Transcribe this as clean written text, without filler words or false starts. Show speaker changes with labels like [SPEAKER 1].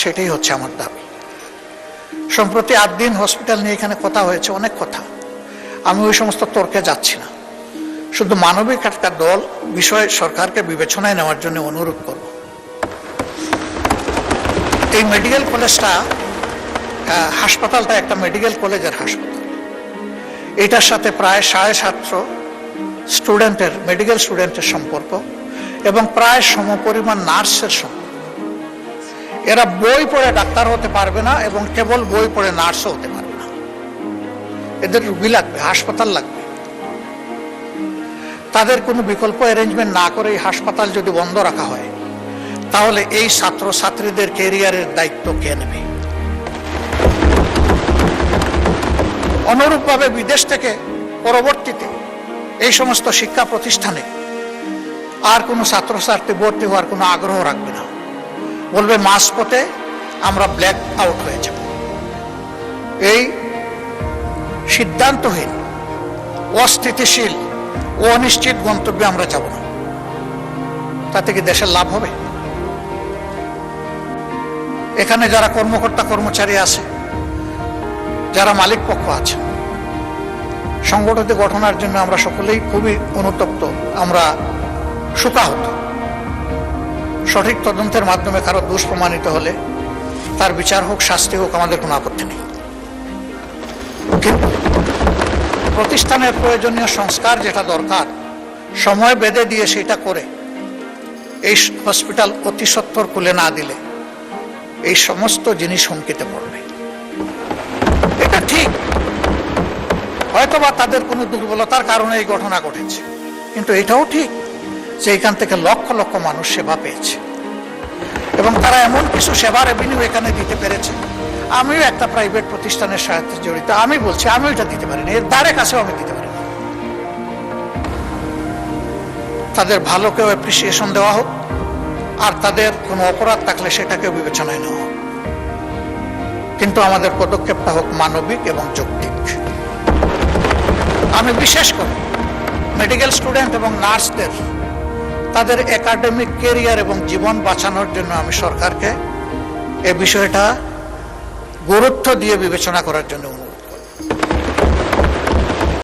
[SPEAKER 1] সেটাই হচ্ছে আমার দাবি। সম্প্রতি 8 দিন হসপিটাল নিয়ে এখানে কথা হয়েছে, অনেক কথা। আমি ওই সমস্ত তর্কে যাচ্ছি না, শুধু মানবিক একটা দল বিষয়ে সরকারকে বিবেচনায় নেওয়ার জন্য অনুরোধ করব। এই মেডিকেল কলেজটা, হাসপাতালটা একটা মেডিকেল কলেজের হাসপাতাল। এটার সাথে প্রায় 750 স্টুডেন্টের, মেডিকেল স্টুডেন্টের সম্পর্ক এবং প্রায় সমপরিমাণ নার্সের সম্পর্ক। এরা বই পড়ে ডাক্তার হতে পারবে না এবং কেবল বই পড়ে নার্সও হতে পারবে না। এদের রুগী লাগবে, হাসপাতাল লাগবে। তাদের কোনো বিকল্প অ্যারেঞ্জমেন্ট না করে এই হাসপাতাল যদি বন্ধ রাখা হয়, তাহলে এই ছাত্র ছাত্রীদের ক্যারিয়ারের দায়িত্ব কে নেবে? অনুরূপভাবে বিদেশ থেকে পরবর্তীতে এই সমস্ত শিক্ষা প্রতিষ্ঠানে আর কোনো ছাত্রছাত্রী ভর্তি হওয়ার কোনো আগ্রহ রাখবে না, বলবে মাঝপথে আমরা ব্ল্যাক আউট হয়ে যাব। এই সিদ্ধান্তহীন, অস্থিতিশীল ও অনিশ্চিত গন্তব্যে আমরা যাব না। তাতে কি দেশের লাভ হবে? এখানে যারা কর্মকর্তা কর্মচারী আছে, যারা মালিক পক্ষ আছে, সংগঠিত গঠনের জন্য আমরা সকলেই খুবই অনুতপ্ত, আমরা শোকাহত। সঠিক তদন্তের মাধ্যমে কারো দোষ প্রমাণিত হলে তার বিচার হোক, শাস্তি হোক, আমাদের কোনো আপত্তি নেই। কিন্তু প্রতিষ্ঠানের প্রয়োজনীয় সংস্কার যেটা দরকার, সময় বেঁধে দিয়ে সেটা করে এই হসপিটাল অতি সত্বর খুলে না দিলে এই সমস্ত জিনিস হুমকিতে পড়বে। এটা ঠিক, হয়তোবা তাদের কোনো দুর্বলতার কারণে এই ঘটনা ঘটেছে, কিন্তু এটাও ঠিক যে এখান থেকে লক্ষ লক্ষ মানুষ সেবা পেয়েছে এবং তারা এমন কিছু সেবার রেভিনিউ এখানে দিতে পেরেছে। আমিও একটা প্রাইভেট প্রতিষ্ঠানের সাথে জড়িত, আমি বলছি আমি ওইটা দিতে পারিনি, এর ধারে কাছেও আমি দিতে পারিনি। তাদের ভালোকেও অ্যাপ্রিসিয়েশন দেওয়া হোক, আর তাদের কোনো অপরাধ থাকলে সেটাকেও বিবেচনায় নেওয়া হোক, কিন্তু আমাদের পদক্ষেপটা হোক মানবিক এবং যৌক্তিক। আমি বিশেষ করে মেডিকেল স্টুডেন্ট এবং নার্সদের তাদের একাডেমিক ক্যারিয়ার এবং জীবন বাঁচানোর জন্য আমি সরকারকে এই বিষয়টা গুরুত্ব দিয়ে বিবেচনা করার জন্য